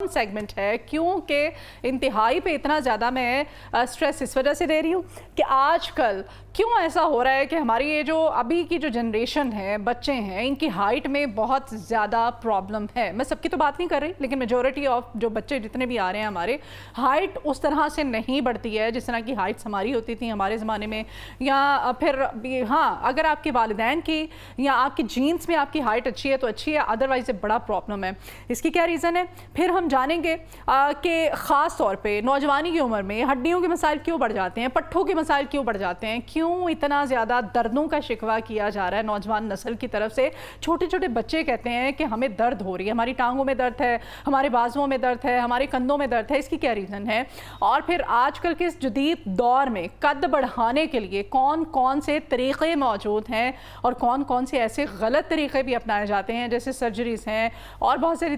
Segment है क्योंकि इंतहाई पे इतना ज़्यादा मैं स्ट्रेस इस वजह से दे रही हूँ कि आजकल क्यों ऐसा हो रहा है कि हमारी ये जो अभी की जो जनरेशन है, बच्चे हैं, इनकी हाइट में बहुत ज़्यादा प्रॉब्लम है। मैं सबकी तो बात नहीं कर रही, लेकिन मेजॉरिटी ऑफ जो बच्चे जितने भी आ रहे हैं हमारे, हाइट उस तरह से नहीं बढ़ती है जिस तरह की हाइट्स हमारी होती थी हमारे ज़माने में। या फिर हाँ, अगर आपके वालिदैन की या आपकी जीन्स में आपकी हाइट अच्छी है तो अच्छी है, अदरवाइज़ बड़ा प्रॉब्लम है। इसकी क्या रीज़न है फिर हम जानेंगे कि ख़ास तौर पे नौजवानी की उम्र में हड्डियों के मसाइल क्यों बढ़ जाते हैं, पट्ठों के मसाइल क्यों बढ़ जाते हैं, क्यों इतना ज़्यादा दर्दों का शिकवा किया जा रहा है नौजवान नस्ल की तरफ से। छोटे छोटे बच्चे कहते हैं कि हमें दर्द हो रही है, हमारी टांगों में दर्द है, हमारे बाजुओं में दर्द है, हमारे कंधों में दर्द है। इसकी क्या रीज़न है? और फिर आजकल के इस जदीद दौर में कद बढ़ाने के लिए कौन कौन से तरीक़े मौजूद हैं और कौन कौन से ऐसे गलत तरीक़े भी अपनाए जाते हैं, जैसे सर्जरीज हैं और बहुत सारी,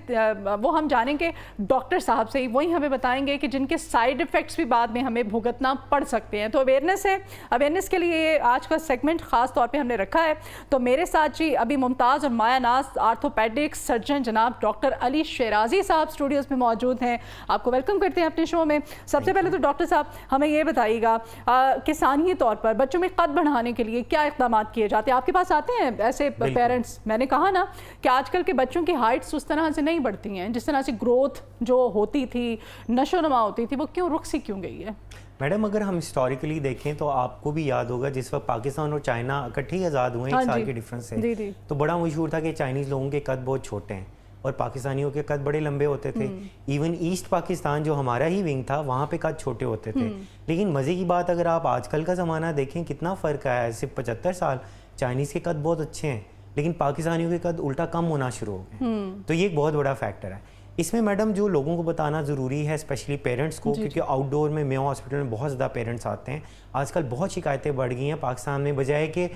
वो हम जानेंगे डॉक्टर साहब से ही। वही हमें बताएंगे कि जिनके साइड इफ़ेक्ट्स भी बाद में हमें भुगतना पड़ सकते हैं। तो अवेयरनेस है, अवेयरनेस के लिए आज का सेगमेंट ख़ास तौर पे हमने रखा है। तो मेरे साथ जी अभी मुमताज़ और माया नाज आर्थोपेडिक सर्जन जनाब डॉक्टर अली शेराजी साहब स्टूडियोज़ में मौजूद हैं। आपको वेलकम करते हैं अपने शो में। सबसे पहले तो डॉक्टर साहब हमें ये बताइएगा किसानी तौर पर बच्चों में कद बढ़ाने के लिए क्या इक़दाम किए जाते हैं? आपके पास आते हैं ऐसे पेरेंट्स? मैंने कहा ना कि आजकल के बच्चों की हाइट्स उस तरह से नहीं बढ़ती हैं जिस तरह से ग्रोथ जो होती थी, नशोनुमा होती थी, वो क्यों रुक सी क्यों गई है? मैडम अगर हम हिस्टोरिकली देखें तो आपको भी याद होगा जिस वक्त पाकिस्तान और चाइना इकट्ठे ही आज़ाद हुए, हाँ एक साल के डिफरेंस से, तो बड़ा मशहूर था कि चाइनीज़ लोगों के कद बहुत छोटे हैं और पाकिस्तानियों के कद बड़े लंबे होते थे। इवन ईस्ट पाकिस्तान जो हमारा ही विंग था वहाँ पे कद छोटे होते थे। लेकिन मज़े की बात अगर आप आजकल का ज़माना देखें कितना फ़र्क आया है। सिर्फ 75 साल चाइनीज़ के कद बहुत अच्छे हैं लेकिन पाकिस्तानियों के कद उल्टा कम होना शुरू हो गए। तो ये एक बहुत बड़ा फैक्टर है। इसमें मैडम जो लोगों को बताना ज़रूरी है, स्पेशली पेरेंट्स को, क्योंकि आउटडोर में मेयो हॉस्पिटल में बहुत ज़्यादा पेरेंट्स आते हैं। आजकल बहुत शिकायतें बढ़ गई हैं पाकिस्तान में, बजाय कि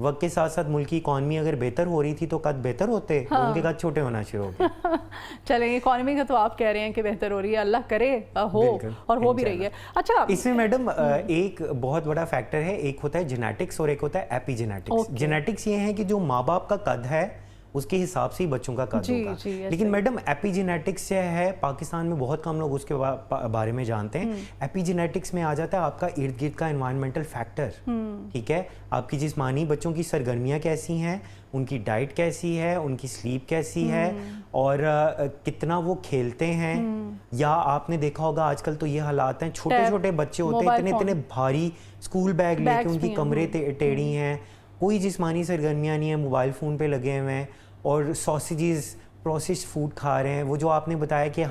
वक्त के साथ साथ मुल्क की इकॉनमी अगर बेहतर हो रही थी तो कद बेहतर होते, हाँ। तो उनके कद छोटे होना शुरू हो गए। चलें, इकॉनमी का तो आप कह रहे हैं कि बेहतर हो रही है, अल्लाह करे हो, और हो भी रही है। अच्छा, इसमें मैडम एक बहुत बड़ा फैक्टर है, एक होता है जेनेटिक्स और एक होता है एपीजेनेटिक्स। जेनेटिक्स ये है कि जो माँ बाप का कद है उसके हिसाब से ही बच्चों का कद होगा। लेकिन मैडम एपीजेनेटिक्स से है, पाकिस्तान में बहुत कम लोग उसके बारे में जानते हैं। एपीजेनेटिक्स में आ जाता है आपका इर्द गिर्द का एनवायरमेंटल फैक्टर, ठीक है, आपकी जिस्मानी बच्चों की सरगर्मियाँ कैसी हैं, उनकी डाइट कैसी है, उनकी स्लीप कैसी है और कितना वो खेलते हैं। या आपने देखा होगा आजकल तो ये हालात हैं, छोटे छोटे बच्चे होते हैं इतने इतने भारी स्कूल बैग लेके उनकी कमरे टेढ़ी हैं, कोई जिस्मानी सरगर्मियाँ नहीं है, मोबाइल फ़ोन पे लगे हुए हैं और सॉसेजेस प्रोसेस्ड फूड खा रहे हैं। वो जो आपने बताया कि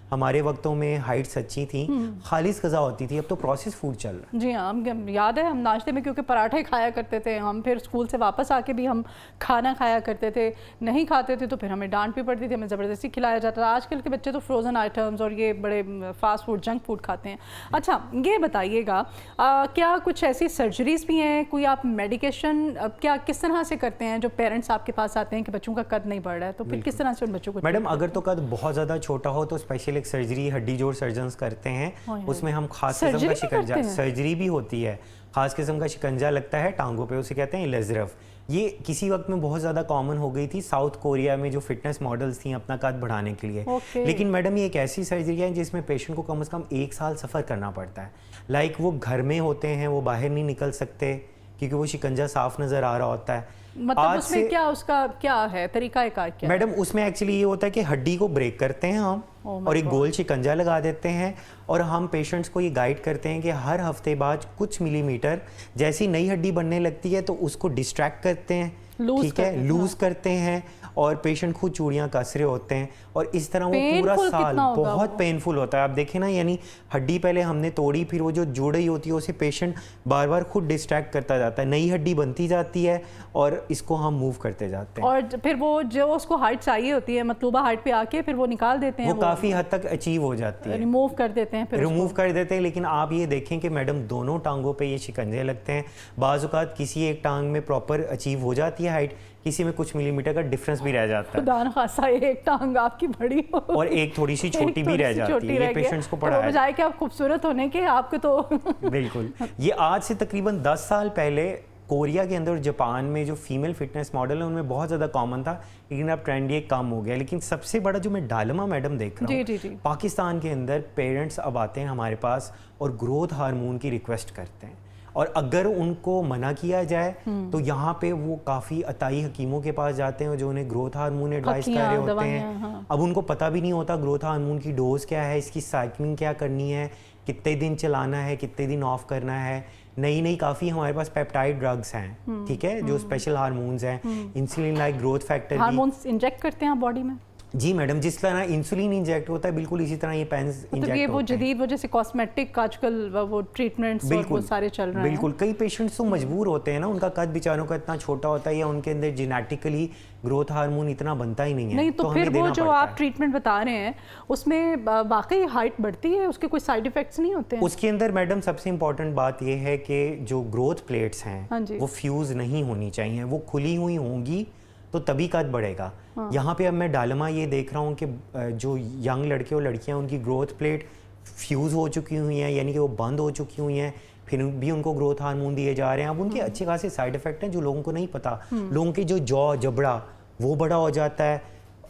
हमारे वक्तों में हाइट्स अच्छी थी, खालिस ग़िज़ा होती थी, अब तो प्रोसेस फूड चल रहा है। जी हाँ, हम याद है हम नाश्ते में क्योंकि पराठे खाया करते थे, हम फिर स्कूल से वापस आके भी हम खाना खाया करते थे, नहीं खाते थे तो फिर हमें डांट भी पड़ती थी, हमें ज़बरदस्ती खिलाया जाता था। आजकल के बच्चे तो फ्रोज़न आइटम्स और ये बड़े फास्ट फूड, जंक फूड खाते हैं। अच्छा, ये बताइएगा क्या कुछ ऐसी सर्जरीज भी हैं, कोई आप मेडिकेशन क्या किस तरह से करते हैं जो पेरेंट्स आपके पास आते हैं कि बच्चों का कद नहीं बढ़ रहा है, तो फिर किस तरह से उन बच्चों को? मैडम अगर तो कद बहुत ज़्यादा छोटा हो तो स्पेशल एक सर्जरी हड्डी जोड़ सर्जन्स करते हैं, उसमें हम खास किस्म का शिकंजा, सर्जरी भी होती है, खास किस्म का शिकंजा लगता है टांगों पे, उसे कहते हैं लेज़रफ। ये किसी वक्त में बहुत ज़्यादा कॉमन हो गई थी साउथ कोरिया में, जो फिटनेस मॉडल्स थी अपना कद बढ़ाने के लिए। लेकिन मैडम ये एक ऐसी सर्जरी है जिसमें पेशेंट को कम से कम 1 साल सफ़र करना पड़ता है। लाइक वो घर में होते हैं, वो बाहर नहीं निकल सकते क्योंकि वो शिकंजा साफ नज़र आ रहा होता है। मतलब उसमें क्या उसका क्या है तरीका क्या? मैडम उसमें एक्चुअली ये होता है कि हड्डी को ब्रेक करते हैं हम और एक गोल शिकंजा लगा देते हैं और हम पेशेंट्स को ये गाइड करते हैं कि हर हफ्ते बाद कुछ मिलीमीटर जैसी नई हड्डी बनने लगती है तो उसको डिस्ट्रैक्ट करते हैं, ठीक है, लूज करते हैं और पेशेंट खुद चूड़ियाँ कस रहे होते हैं और इस तरह वो पूरा साल बहुत पेनफुल होता है। आप देखें ना, यानी हड्डी पहले हमने तोड़ी, फिर वो जो जुड़ रही होती है उसे पेशेंट बार बार खुद डिस्ट्रैक्ट करता जाता है, नई हड्डी बनती जाती है और इसको हम मूव करते जाते हैं। और फिर वो जो उसको हाइट चाहिए होती है, मतलूबा हाइट पे आके फिर वो निकाल देते हैं, वो काफ़ी हद तक अचीव हो जाती है, रिमूव कर देते हैं, फिर रिमूव कर देते हैं। लेकिन आप ये देखें कि मैडम दोनों टांगों पे ये शिकंजे लगते हैं। बाज़ औक़ात किसी एक टांग में प्रॉपर अचीव हो जाती है हाइट, किसी में कुछ मिलीमीटर का डिफरेंस भी रह जाता है। खुदा न खासा एक टांग आपकी बड़ी हो और एक थोड़ी सी छोटी भी रह जाती है, ये पेशेंट्स को पढ़ा है। बजाय कि आप खूबसूरत होने के आपके तो बिल्कुल। ये आज से तकरीबन 10 साल पहले कोरिया के अंदर और जापान में जो फीमेल फिटनेस मॉडल है उनमें बहुत ज़्यादा कॉमन था, लेकिन अब ट्रेंड ये कम हो गया। लेकिन सबसे बड़ा जो मैं डायलेमा मैडम देख रहा हूँ, पाकिस्तान के अंदर पेरेंट्स अब आते हैं हमारे पास और ग्रोथ हार्मोन की रिक्वेस्ट करते हैं, और अगर उनको मना किया जाए तो यहाँ पे वो काफ़ी अताई हकीमों के पास जाते हैं जो उन्हें ग्रोथ हार्मोन एडवाइस कर रहे होते हैं। हाँ। अब उनको पता भी नहीं होता ग्रोथ हार्मोन की डोज क्या है, इसकी साइक्लिंग क्या करनी है, कितने दिन चलाना है, कितने दिन ऑफ करना है। नई काफ़ी हमारे पास पेप्टाइड ड्रग्स हैं, ठीक है, जो स्पेशल हार्मोन्स हैं, insulin like growth factor hormones inject करते हैं बॉडी में। जी मैडम, जिस तरह इंसुलिन इंजेक्ट होता है बिल्कुल इसी तरह ये पेन्स इंजेक्ट ये वो जदीद वजह से कॉस्मेटिक आजकल वो ट्रीटमेंट्स और वो सारे चल रहे हैं। बिल्कुल, कई पेशेंट्स तो मजबूर होते हैं ना, उनका कद बेचारों का इतना छोटा होता है या उनके अंदर जेनेटिकली ग्रोथ हार्मोन इतना बनता ही नहीं है। नहीं तो फिर वो जो आप ट्रीटमेंट बता रहे हैं उसमें वाकई हाइट बढ़ती है, उसके कोई साइड इफेक्ट्स नहीं होते हैं? उसके अंदर मैडम सबसे इम्पोर्टेंट बात ये है कि जो ग्रोथ प्लेट्स हैं वो फ्यूज नहीं होनी चाहिए, वो खुली हुई होंगी तो तभी कद बढ़ेगा। हाँ। यहाँ पे अब मैं डायलेमा ये देख रहा हूँ कि जो यंग लड़के और लड़कियाँ उनकी ग्रोथ प्लेट फ्यूज़ हो चुकी हुई हैं, यानी कि वो बंद हो चुकी हुई हैं, फिर भी उनको ग्रोथ हार्मोन दिए जा रहे हैं। अब उनके अच्छे खासे साइड इफेक्ट हैं जो लोगों को नहीं पता। लोगों के जो जॉ जबड़ा वो बड़ा हो जाता है,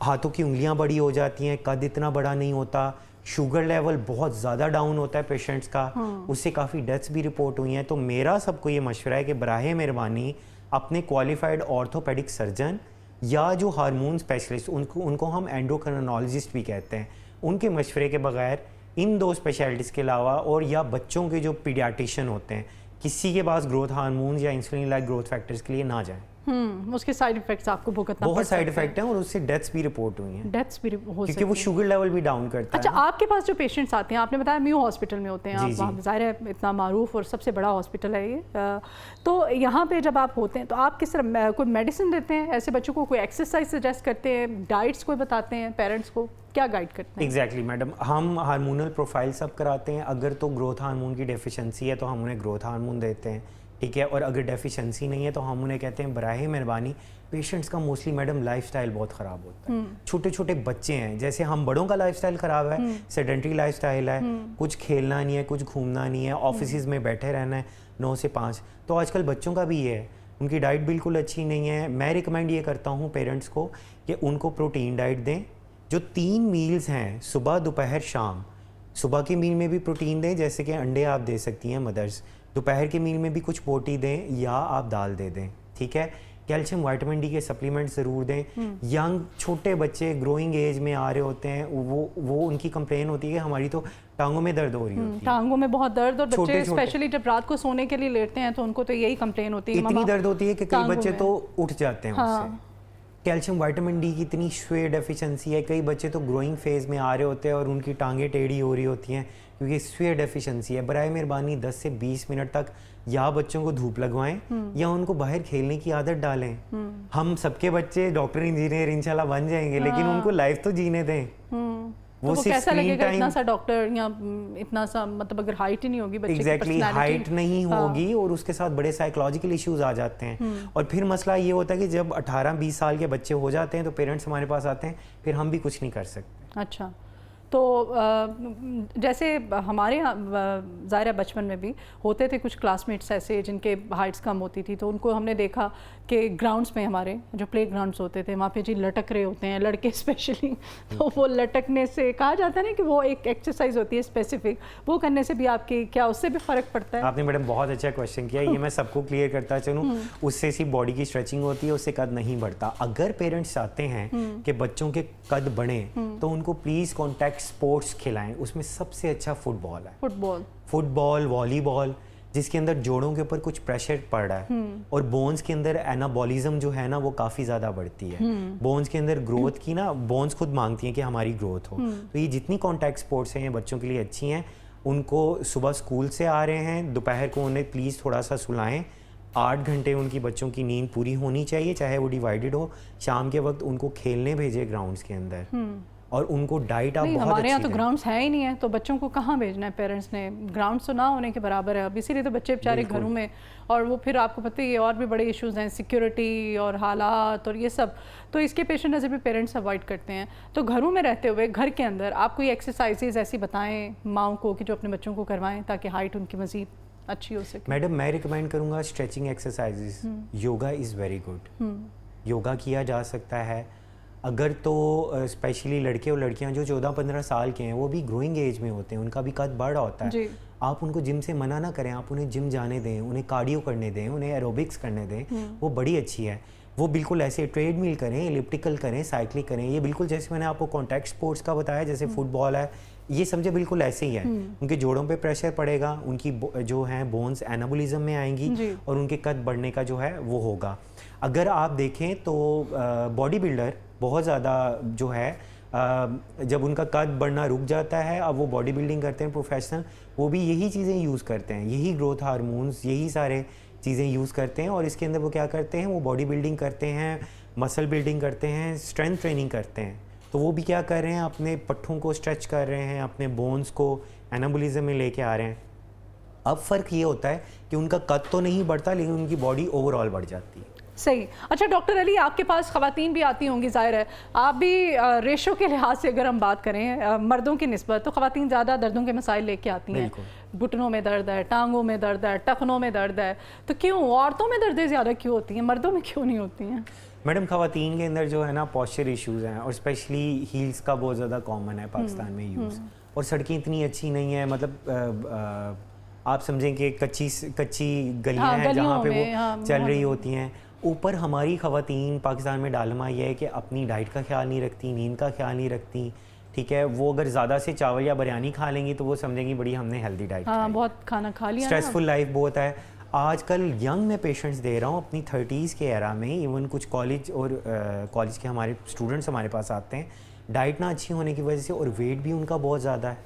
हाथों की उंगलियाँ बड़ी हो जाती हैं, कद इतना बड़ा नहीं होता, शुगर लेवल बहुत ज़्यादा डाउन होता है पेशेंट्स का। उससे काफ़ी डेथ्स भी रिपोर्ट हुई हैं। तो मेरा सबको ये मशवरा है कि बराहे मेहरबानी अपने क्वालिफाइड ऑर्थोपेडिक सर्जन या जो हार्मोन स्पेशलिस्ट, उनको हम एंडोक्रिनोलॉजिस्ट भी कहते हैं, उनके मशवरे के बगैर इन दो स्पेशलिटीज़ के अलावा, और या बच्चों के जो पीडियाट्रिशियन होते हैं, किसी के पास ग्रोथ हार्मोन या इंसुलिन लाइक ग्रोथ फैक्टर्स के लिए ना जाएं। उसके साइड इफेक्ट्स आपको भुगतना बहुत साइड इफेक्ट हैं और उससे डेथ्स भी रिपोर्ट हुई हैं। डेथ्स भी हो क्योंकि वो शुगर लेवल भी डाउन करता है। अच्छा, आपके पास जो पेशेंट्स आते हैं, आपने बताया म्यू हॉस्पिटल में होते हैं, आप वहाँ ज़ाहिर है इतना मारूफ और सबसे बड़ा हॉस्पिटल है ये, तो यहाँ पे जब आप होते हैं तो आप किस तरह कोई मेडिसिन देते हैं ऐसे बच्चों को, कोई एक्सरसाइज सजेस्ट करते हैं, डाइट्स कोई बताते हैं पेरेंट्स को, क्या गाइड करते हैं? एग्जैक्टली मैडम, हम हार्मोनल प्रोफाइल सब कराते हैं। अगर तो ग्रोथ हार्मोन की डेफिशिएंसी है तो हम उन्हें ग्रोथ हार्मोन देते हैं, ठीक है, और अगर डेफिशिएंसी नहीं है तो हम उन्हें कहते हैं बराहे मेहरबानी। पेशेंट्स का मोस्टली मैडम लाइफस्टाइल बहुत ख़राब होता है। छोटे छोटे बच्चे हैं, जैसे हम बड़ों का लाइफस्टाइल ख़राब है, सेडेंटरी लाइफस्टाइल है, कुछ खेलना नहीं है, कुछ घूमना नहीं है, ऑफिस में बैठे रहना है 9 से 5। तो आजकल बच्चों का भी ये है, उनकी डाइट बिल्कुल अच्छी नहीं है। मैं रिकमेंड ये करता हूँ पेरेंट्स को कि उनको प्रोटीन डाइट दें। जो 3 मील्स हैं, सुबह दोपहर शाम, सुबह के मील में भी प्रोटीन दें, जैसे कि अंडे आप दे सकती हैं मदर्स, दोपहर के मील में भी कुछ बोटी दें या आप दाल दे दें, ठीक है। कैल्शियम विटामिन डी के सप्लीमेंट ज़रूर दें। यंग छोटे बच्चे ग्रोइंग एज में आ रहे होते हैं, वो उनकी कंप्लेन होती है कि हमारी तो टांगों में दर्द हो रही होती है, टांगों में बहुत दर्द, और बच्चे स्पेशली जब रात को सोने के लिए लेटते हैं तो उनको तो यही कंप्लेन होती है, इतनी दर्द होती है कि कई बच्चे तो उठ जाते हैं उससे। कैल्शियम विटामिन डी की इतनी स्वे डेफिशिएंसी है, कई बच्चे तो ग्रोइंग फेज में आ रहे होते हैं और उनकी टांगें टेढ़ी हो रही होती हैं क्योंकि स्वे डेफिशिएंसी है। बराए मेहरबानी 10 से 20 मिनट तक या बच्चों को धूप लगवाएं या उनको बाहर खेलने की आदत डालें। हम सबके बच्चे डॉक्टर इंजीनियर इंशाल्लाह बन जाएंगे, लेकिन उनको लाइफ तो जीने दें। वो कैसा लगेगा इतना सा डॉक्टर या इतना सा, मतलब अगर हाइट ही नहीं होगी बच्चे की, एग्जैक्टली हाइट नहीं होगी और उसके साथ बड़े साइकोलॉजिकल इश्यूज आ जाते हैं। और फिर मसला ये होता है कि जब 18-20 साल के बच्चे हो जाते हैं तो पेरेंट्स हमारे पास आते हैं, फिर हम भी कुछ नहीं कर सकते। अच्छा, तो जैसे हमारे यहाँ ज़ाहिर बचपन में भी होते थे कुछ क्लासमेट्स ऐसे जिनके हाइट्स कम होती थी, तो उनको हमने देखा कि ग्राउंड्स में, हमारे जो प्ले ग्राउंड्स होते थे वहाँ पे जी लटक रहे होते हैं लड़के स्पेशली। तो वो लटकने से कहा जाता है ना कि वो एक एक्सरसाइज होती है स्पेसिफिक, वो करने से भी आपके क्या उससे भी फ़र्क पड़ता है? आपने मैडम बहुत अच्छा क्वेश्चन किया, ये मैं सबको क्लियर करता चलूँ। उससे सिर्फ बॉडी की स्ट्रेचिंग होती है, उससे कद नहीं बढ़ता। अगर पेरेंट्स चाहते हैं कि बच्चों के कद बढ़े तो उनको प्लीज़ कॉन्टैक्ट स्पोर्ट्स खिलाएं। उसमें सबसे अच्छा फुटबॉल है, फुटबॉल वॉलीबॉल, जिसके अंदर जोड़ों के ऊपर कुछ प्रेशर पड़ रहा है और बोन्स के अंदर एनाबॉलिज्म जो है ना वो काफ़ी ज़्यादा बढ़ती है। बोन्स के अंदर ग्रोथ की ना, बोन्स खुद मांगती हैं कि हमारी ग्रोथ हो। तो ये जितनी कॉन्टैक्ट स्पोर्ट्स हैं ये बच्चों के लिए अच्छी हैं। उनको सुबह स्कूल से आ रहे हैं, दोपहर को उन्हें प्लीज़ थोड़ा सा सुलाएं। 8 घंटे उनकी बच्चों की नींद पूरी होनी चाहिए, चाहे वो डिवाइडेड हो। शाम के वक्त उनको खेलने भेजे ग्राउंड्स के अंदर, और उनको डाइट आप बहुत हमारे यहाँ तो ग्राउंड्स है ही नहीं है, तो बच्चों को कहाँ भेजना है पेरेंट्स ने? ग्राउंड्स तो ना होने के बराबर है अब, इसीलिए तो बच्चे बेचारे घरों में, और वो फिर आपको पता ही है और भी बड़े इश्यूज हैं, सिक्योरिटी और हालात और ये सब, तो इसके पेश नज़र भी पेरेंट्स अवॉइड करते हैं। तो घरों में रहते हुए घर के अंदर आप कोई एक्सरसाइजेज ऐसी बताएं माओं को कि जो अपने बच्चों को करवाएं ताकि हाइट उनकी मज़ीद अच्छी हो सके? मैडम मैं रिकमेंड करूँगा stretching exercises, yoga is very good. Yoga किया जा सकता है अगर तो स्पेशली लड़के और लड़कियां जो 14-15 साल के हैं, वो भी ग्रोइंग एज में होते हैं, उनका भी कद बढ़ होता है। जी। आप उनको जिम से मना ना करें, आप उन्हें जिम जाने दें, उन्हें कार्डियो करने दें, उन्हें एरोबिक्स करने दें, वो बड़ी अच्छी है। वो बिल्कुल ऐसे ट्रेडमिल करें, एलिप्टिकल करें, साइकिलिंग करें, ये बिल्कुल जैसे मैंने आपको कॉन्टैक्ट स्पोर्ट्स का बताया, जैसे फुटबॉल है, ये समझे बिल्कुल ऐसे ही है। उनके जोड़ों पे प्रेशर पड़ेगा, उनकी जो है बोन्स एनाबोलिज्म में आएंगी और उनके कद बढ़ने का जो है वो होगा। अगर आप देखें तो बॉडी बिल्डर बहुत ज़्यादा जो है जब उनका कद बढ़ना रुक जाता है, अब वो बॉडी बिल्डिंग करते हैं प्रोफेशनल, वो भी यही चीज़ें यूज़ करते हैं, यही ग्रोथ हार्मोन्स, यही सारे चीज़ें यूज़ करते हैं। और इसके अंदर वो क्या करते हैं, वो बॉडी बिल्डिंग करते हैं, मसल बिल्डिंग करते हैं, स्ट्रेंथ ट्रेनिंग करते हैं। तो वो भी क्या कर रहे हैं, अपने पट्ठों को स्ट्रेच कर रहे हैं, अपने बोन्स को एनाबोलिज्म में लेके आ रहे हैं। अब फ़र्क ये होता है कि उनका कद तो नहीं बढ़ता, लेकिन उनकी बॉडी ओवरऑल बढ़ जाती है। सही। अच्छा डॉक्टर अली, आपके पास ख़वातीन भी आती होंगी, ज़ाहिर है आप भी रेशो के लिहाज से अगर हम बात करें मर्दों की निस्बत, तो ख़वातीन ज़्यादा दर्दों के मसाइल लेके आती हैं। घुटनों में दर्द है, टांगों में दर्द है, टखनों में दर्द है, तो क्यों औरतों में दर्दें ज़्यादा क्यों होती हैं, मर्दों में क्यों नहीं होती हैं? मैडम ख़वातीन के अंदर जो है ना पोस्चर इश्यूज़ हैं, और स्पेशली हील्स का बहुत ज़्यादा कॉमन है पाकिस्तान में यूज़, और सड़कें इतनी अच्छी नहीं है, मतलब आप समझें कि कच्ची गलियाँ हैं जहाँ पे वो चल रही होती हैं। ऊपर हमारी ख़वातीन पाकिस्तान में डालमा ये है कि अपनी डाइट का ख्याल नहीं रखती, नींद का ख्याल नहीं रखती, ठीक है। वो अगर ज़्यादा से चावल या बिरयानी खा लेंगी तो वो समझेंगी बड़ी हमने हेल्दी डाइट बहुत खाना खा लिया। स्ट्रेसफुल लाइफ बहुत है। आजकल यंग में पेशेंट्स दे रहा हूँ अपनी 30s के एरा में, इवन कुछ कॉलेज और कॉलेज के हमारे स्टूडेंट्स हमारे पास आते हैं, डाइट ना अच्छी होने की वजह से, और वेट भी उनका बहुत ज़्यादा है,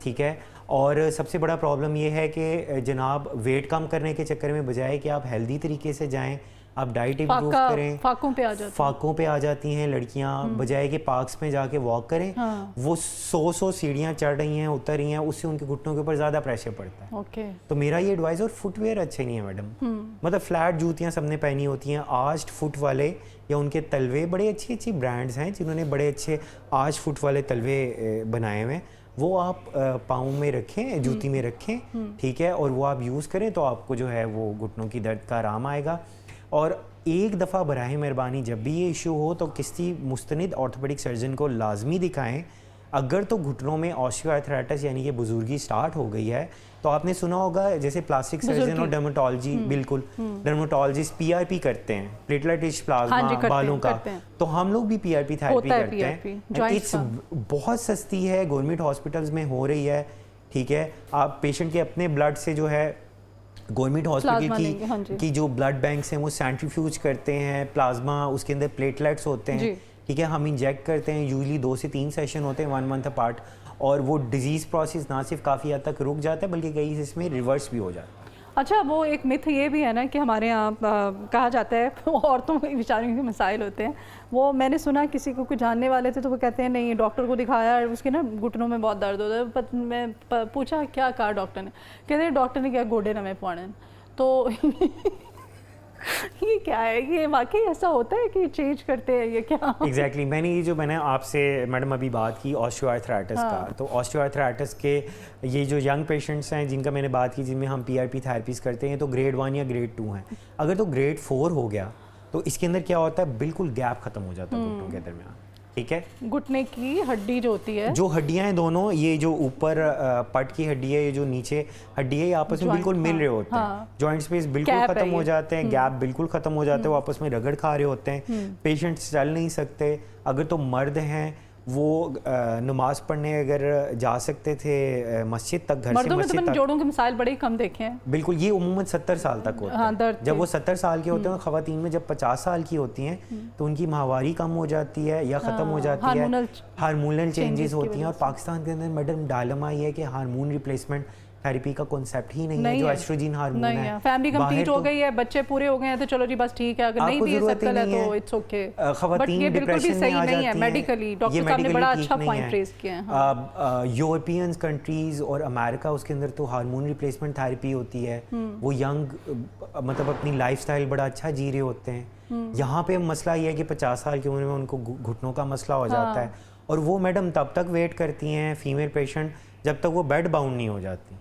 ठीक है। और सबसे बड़ा प्रॉब्लम ये है कि जनाब वेट कम करने के चक्कर में बजाय कि आप हेल्दी तरीके से जाएं, आप डाइट इम्प्रूव करें, फाकों पे आ जाती हैं लड़कियां, बजाय के पार्क्स में जाके वॉक करें। वो 100 सीढ़ियां चढ़ रही हैं, उतर रही हैं, उससे उनके घुटनों के ऊपर ज़्यादा प्रेशर पड़ता है। तो मेरा ये एडवाइस, और फुटवेयर अच्छे नहीं है मैडम, मतलब फ्लैट जूतियां सबने पहनी होती हैं, आस्ट फुट वाले या उनके तलवे, बड़े अच्छी ब्रांड्स हैं जिन्होंने बड़े अच्छे आस्ट फुट वाले तलवे बनाए हुए हैं, वो आप पाँव में रखें, जूती में रखें, ठीक है, और वो आप यूज़ करें तो आपको जो है वो घुटनों की दर्द का आराम आएगा। और एक दफ़ा बराह मेहरबानी जब भी ये इशू हो तो किसी मुस्तनिद ऑर्थोपेडिक सर्जन को लाजमी दिखाएं। अगर तो घुटनों में ऑस्टियोआर्थराइटिस यानी कि बुजुर्गी स्टार्ट हो गई है, तो आपने सुना होगा जैसे प्लास्टिक सर्जन और डर्मेटोलॉजी, बिल्कुल डर्मेटोलॉजिस्ट PRP करते हैं, प्लेटलेट रिच प्लाज्मा बालों का, तो हम लोग भी PRP थेरेपी करते हैं। इट्स बहुत सस्ती है, गवर्नमेंट हॉस्पिटल्स में हो रही है, ठीक है। आप पेशेंट के अपने ब्लड से जो है गवर्नमेंट हॉस्पिटल की जो ब्लड बैंक्स हैं वो सेंट्रीफ्यूज करते हैं प्लाज्मा, उसके अंदर प्लेटलेट्स होते हैं, ठीक है, हम इंजेक्ट करते हैं, यूजली 2 से 3 सेशन होते हैं 1 मंथ अपार्ट, और वो डिजीज़ प्रोसेस ना सिर्फ काफ़ी हद तक रुक जाता है बल्कि कई इसमें रिवर्स भी हो जाता है। अच्छा, वो एक मिथ ये भी है ना कि हमारे यहाँ कहा जाता है औरतों के बेचारियों के मसाइल होते हैं, वो मैंने सुना किसी को कुछ जानने वाले थे तो वो कहते हैं नहीं डॉक्टर को दिखाया, उसके ना घुटनों में बहुत दर्द होता है, मैं पूछा क्या कहा डॉक्टर ने, कहते हैं डॉक्टर ने क्या गोडे नमे पौड़े, तो ये क्या है, ये वाकई ऐसा होता है कि चेंज करते हैं ये क्या? एग्जैक्टली मैंने आपसे मैडम अभी बात की ऑस्टियोआर्थराइटिस का, तो ऑस्टियोआर्थराइटिस के ये जो यंग पेशेंट्स हैं जिनका मैंने बात की, जिनमें हम PRP थेरेपीज करते हैं, तो ग्रेड 1 या ग्रेड 2 हैं। अगर तो ग्रेड 4 हो गया तो इसके अंदर क्या होता है, बिल्कुल गैप खत्म हो जाता है घुटनों के दरमियान, ठीक है। घुटने की हड्डी जो होती है, जो हड्डियां हैं दोनों, ये जो ऊपर पट की हड्डी है, ये जो नीचे हड्डी है, ये आपस में बिल्कुल मिल रहे होते हैं, जॉइंट स्पेस बिल्कुल खत्म हो जाते हैं, गैप बिल्कुल खत्म हो जाते हैं, वो आपस में रगड़ खा रहे होते हैं, पेशेंट्स चल नहीं सकते। अगर तो मर्द हैं वो नमाज पढ़ने अगर जा सकते थे मस्जिद तक, घर से मस्जिद तक, जोड़ों के मसाइल बड़े कम देखे हैं, बिल्कुल। ये उम्मूमन 70 साल तक होते हैं, जब वो 70 साल के होते हैं। ख़वातीन में जब 50 साल की होती हैं तो उनकी माहवारी कम हो जाती है या ख़त्म हो जाती है, हार्मोनल चेंजेस होती हैं। और पाकिस्तान के अंदर मैडम डायलेमा ये है कि हार्मोन रिप्लेसमेंट थेरेपी का कॉन्सेप्ट ही नहीं है, जो एस्ट्रोजन हार्मोन है। फैमिली कंप्लीट हो गई है, बच्चे पूरे हो गए हैं तो चलो जी बस ठीक है, अगर नहीं भी सर्कल है तो इट्स ओके। ख़वातीन डिप्रेशन में आ जाती हैं, मेडिकली डॉक्टर साहब ने बड़ा अच्छा पॉइंट रेज किया है। यूरोपियन कंट्रीज और अमेरिका, उसके अंदर तो हार्मोन रिप्लेसमेंट थेरेपी होती है, वो यंग मतलब अपनी लाइफस्टाइल बड़ा अच्छा जी रहे होते हैं। यहाँ पे मसला ये है कि 50 साल की उम्र में उनको घुटनों का मसला हो जाता है, और वो मैडम तब तक वेट करती हैं फीमेल पेशेंट जब तक वो बेड बाउंड नहीं हो जाती,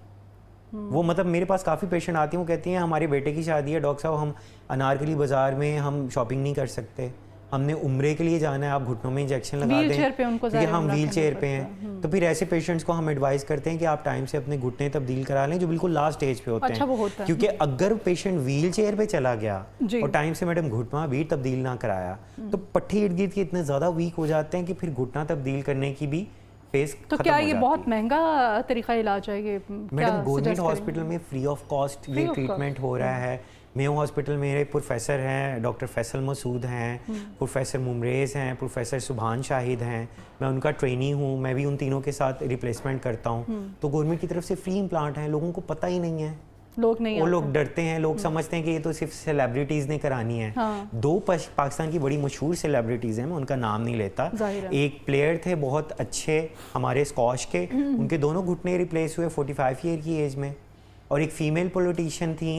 वो मतलब मेरे पास काफ़ी पेशेंट आती हैं, वो कहती हैं हमारे बेटे की शादी है डॉक्टर साहब, हम अनारकली बाज़ार में हम शॉपिंग नहीं कर सकते, हमने उम्रे के लिए जाना है, आप घुटनों में इंजेक्शन लगा दें क्योंकि हम व्हील चेयर पे हैं। तो फिर ऐसे पेशेंट्स को हम एडवाइस करते हैं कि आप टाइम से अपने घुटने तब्दील करा लें जो बिल्कुल लास्ट स्टेज पे होते अच्छा, वो हैं। होता है। क्योंकि अगर पेशेंट व्हील चेयर पे चला गया और टाइम से मैडम घुटना भी तब्दील ना कराया तो पट्टे इर्द गिर्द के इतने ज़्यादा वीक हो जाते हैं कि फिर घुटना तब्दील करने की भी फेस तो क्या ये बहुत महंगा तरीका इलाज है ये? मैडम गवर्नमेंट हॉस्पिटल में फ्री ऑफ कॉस्ट ये ट्रीटमेंट हो रहा है। मेयो हॉस्पिटल मेरे प्रोफेसर हैं, डॉक्टर फैसल मसूद हैं, प्रोफेसर मुमरेज़ हैं, प्रोफेसर सुभान शाहिद हैं, मैं उनका ट्रेनी हूँ, मैं भी उन तीनों के साथ रिप्लेसमेंट करता हूँ। तो गवर्नमेंट की तरफ से फ्री इम्प्लांट हैं, लोगों को पता ही नहीं है, वो लोग डरते हैं, लोग समझते हैं कि ये तो सिर्फ सेलिब्रिटीज़ ने करानी है। दो पाकिस्तान की बड़ी मशहूर सेलिब्रिटीज़ हैं, मैं उनका नाम नहीं लेता। एक प्लेयर थे बहुत अच्छे हमारे स्कॉश के, उनके दोनों घुटने रिप्लेस हुए 45 ईयर की एज में, और एक फीमेल पॉलिटिशियन थी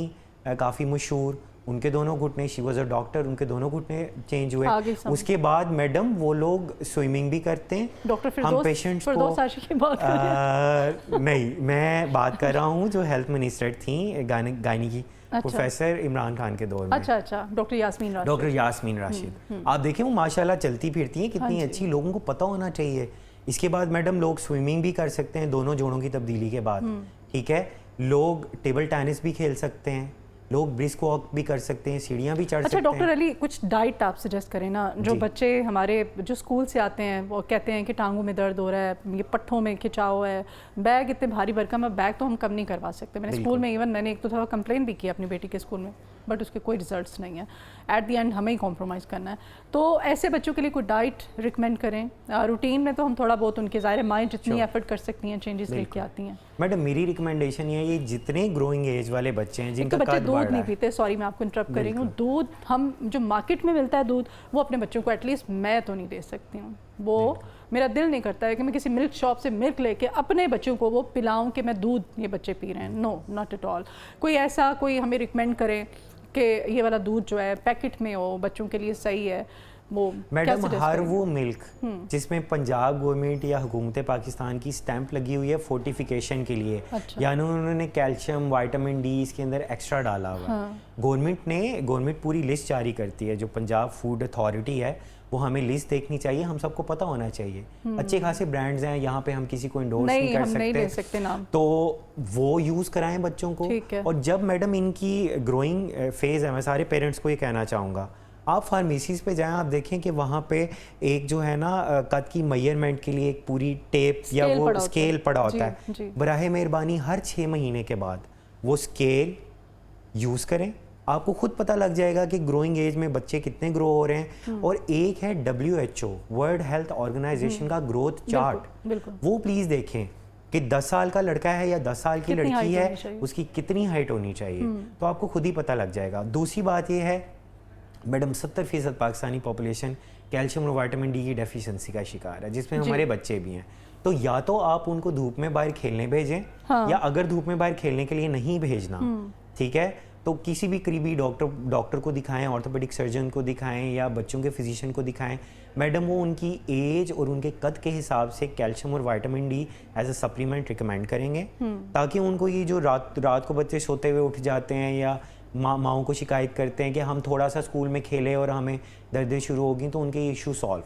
काफ़ी मशहूर, उनके दोनों घुटने, शी वॉज अ डॉक्टर, उनके दोनों घुटने चेंज हुए। उसके बाद मैडम वो लोग स्विमिंग भी करते हैं। डॉक्टर हम पेशेंट्स को नहीं, मैं बात कर रहा हूँ जो हेल्थ मिनिस्टर थी गायनी की, प्रोफेसर इमरान खान के दौर में। अच्छा, डॉक्टर यास्मीन राशिद। आप देखें वो माशाल्लाह चलती फिरती हैं, कितनी अच्छी, लोगों को पता होना चाहिए। इसके बाद मैडम लोग स्विमिंग भी कर सकते हैं दोनों जोड़ों की तब्दीली के बाद, ठीक है। लोग टेबल टेनिस भी खेल सकते हैं, लोग ब्रिस्क वॉक भी कर सकते हैं, सीढ़ियाँ भी चढ़ सकते हैं। अच्छा डॉक्टर अली, कुछ डाइट आप सजेस्ट करें ना, जो बच्चे हमारे जो स्कूल से आते हैं वो कहते हैं कि टांगों में दर्द हो रहा है, ये पट्ठों में खिंचाव है, बैग इतने भारी भरकम है, बैग तो हम कम नहीं करवा सकते। मैंने स्कूल में इवन मैंने एक तो थोड़ा कंप्लेन भी किया अपनी बेटी के स्कूल में, बट उसके कोई रिजल्ट्स नहीं है। एट द एंड हमें ही कॉम्प्रोमाइज़ करना है। तो ऐसे बच्चों के लिए कोई डाइट रिकमेंड करें? रूटीन में तो हम थोड़ा बहुत उनके ज़ाहिर माइंड जितनी एफर्ट कर सकती हैं चेंजेस लेके आती हैं। मैडम मेरी रिकमेंडेशन ये है, ये जितने ग्रोइंग एज वाले बच्चे हैं जिनका बच्चे दूध नहीं पीते, सॉरी मैं आपको इंटरप्ट कर रही हूँ, दूध हम जो मार्केट में मिलता है दूध, वो अपने बच्चों को एटलीस्ट मैं तो नहीं दे सकती हूँ। वो मेरा दिल नहीं करता है कि मैं किसी मिल्क शॉप से मिल्क लेके अपने बच्चों को वो पिलाऊं कि मैं दूध ये बच्चे पी रहे हैं। No, not at all. कोई ऐसा कोई हमें रिकमेंड करें कि ये वाला दूध जो है पैकेट में हो, बच्चों के लिए सही है वो? मैडम हर वो मिल्क जिसमें पंजाब गवर्नमेंट या हुकूमत पाकिस्तान की स्टैंप लगी हुई है फोर्टिफिकेशन के लिए, यानी उन्होंने कैल्शियम, विटामिन डी इसके अंदर एक्स्ट्रा डाला हुआ है। गवर्नमेंट पूरी लिस्ट जारी करती है, जो पंजाब फूड अथॉरिटी है वो हमें लिस्ट देखनी चाहिए, हम सबको पता होना चाहिए। अच्छे खासे ब्रांड्स हैं, यहाँ पे हम किसी को इंडोर्स नहीं कर सकते, नहीं ले सकते नाम, तो वो यूज़ कराएं बच्चों को। और जब मैडम इनकी ग्रोइंग फेज है, मैं सारे पेरेंट्स को ये कहना चाहूँगा, आप फार्मेसीज पे जाएं, आप देखें कि वहाँ पे एक जो है ना कद की मेजरमेंट के लिए एक पूरी टेप या वो स्केल पड़ा होता है। बराहे मेहरबानी हर 6 महीने के बाद वो स्केल यूज़ करें, आपको खुद पता लग जाएगा कि ग्रोइंग एज में बच्चे कितने ग्रो हो रहे हैं। और एक है WHO वर्ल्ड हेल्थ ऑर्गेनाइजेशन का ग्रोथ चार्ट, वो प्लीज़ देखें कि 10 साल का लड़का है या 10 साल की लड़की है, उसकी कितनी हाइट होनी चाहिए, तो आपको खुद ही पता लग जाएगा। दूसरी बात ये है मैडम 70% पाकिस्तानी पॉपुलेशन कैल्शियम और विटामिन डी की डेफिशिएंसी का शिकार है, जिसमें हमारे बच्चे भी हैं। तो या तो आप उनको धूप में बाहर खेलने भेजें, या अगर धूप में बाहर खेलने के लिए नहीं भेजना, ठीक है, तो किसी भी करीबी डॉक्टर को दिखाएं, ऑर्थोपेडिक सर्जन को दिखाएं या बच्चों के फिजिशियन को दिखाएं। मैडम वो उनकी एज और उनके कद के हिसाब से कैल्शियम और vitamin D as a supplement recommend करेंगे, ताकि उनको ये जो रात को बच्चे सोते हुए उठ जाते हैं या माओं को शिकायत करते हैं कि हम थोड़ा सा स्कूल में खेले और हमें दर्दें शुरू होगी, तो उनके इशू सॉल्व।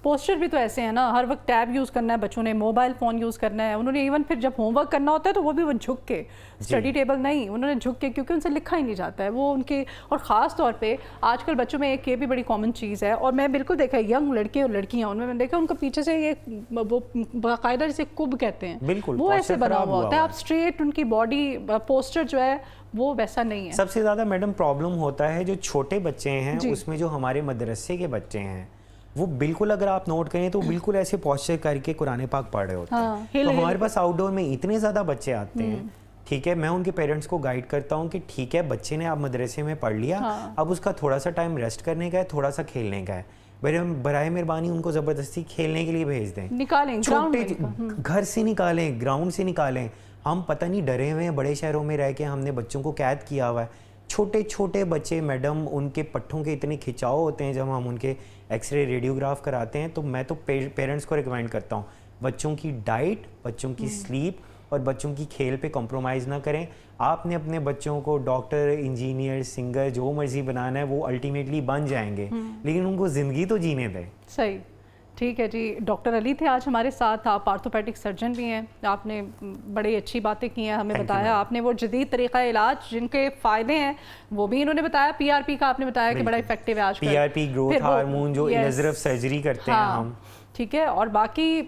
पोस्चर भी तो ऐसे है ना, हर वक्त टैब यूज़ करना है बच्चों ने, मोबाइल फ़ोन यूज़ करना है उन्होंने, इवन फिर जब होमवर्क करना होता है तो वो भी वो झुक के, स्टडी टेबल नहीं, उन्होंने झुक के, क्योंकि उनसे लिखा ही नहीं जाता है वो उनके। और ख़ास तौर पे आजकल बच्चों में एक ये भी बड़ी कॉमन चीज़ है, और मैं बिल्कुल देखा यंग लड़के और लड़कियाँ, उनमें मैंने देखा उनका पीछे से ये वो बाकायदा जिसे कुब कहते हैं, बिल्कुल वो ऐसे बना हुआ होता है। आप स्ट्रेट उनकी बॉडी पोस्चर जो है वो वैसा नहीं है। सबसे ज़्यादा मैडम प्रॉब्लम होता है जो छोटे बच्चे हैं, उसमें जो हमारे मदरसे के बच्चे हैं वो बिल्कुल, अगर आप नोट करें तो बिल्कुल ऐसे पोस्चर करके कुरान पाक पढ़ रहे होते हैं। तो हमारे पास आउटडोर में इतने ज़्यादा बच्चे आते हैं, ठीक है, मैं उनके पेरेंट्स को गाइड करता हूँ कि ठीक है बच्चे ने आप मदरसे में पढ़ लिया, अब उसका थोड़ा सा टाइम रेस्ट करने का है, थोड़ा सा खेलने का है, बराए मेहरबानी उनको ज़बरदस्ती खेलने के लिए भेज दें, निकालें, छोटे घर से निकालें, ग्राउंड से निकालें। हम पता नहीं डरे हुए हैं बड़े शहरों में रह के, हमने बच्चों को कैद किया हुआ है। छोटे छोटे बच्चे मैडम, उनके पट्ठों के इतने खिंचाव होते हैं, जब हम उनके एक्सरे रेडियोग्राफ कराते हैं, तो मैं तो पेरेंट्स को रिकमेंड करता हूँ बच्चों की डाइट, बच्चों की स्लीप और बच्चों की खेल पे कॉम्प्रोमाइज़ ना करें। आपने अपने बच्चों को डॉक्टर, इंजीनियर, सिंगर जो मर्जी बनाना है वो अल्टीमेटली बन जाएंगे, लेकिन उनको ज़िंदगी तो जीने दें। सही, ठीक है जी। डॉक्टर अली थे आज हमारे साथ, आप आर्थोपेडिक सर्जन भी हैं, आपने बड़ी अच्छी बातें की हैं, हमें बताया आपने वो जदीद तरीका इलाज जिनके फ़ायदे हैं वो भी इन्होंने बताया। पीआरपी का आपने बताया कि बड़ा इफेक्टिव है आजकल, पीआरपी, ग्रोथ हार्मोन जो लेजर ऑफ सर्जरी करते हैं हम, ठीक है, और बाकी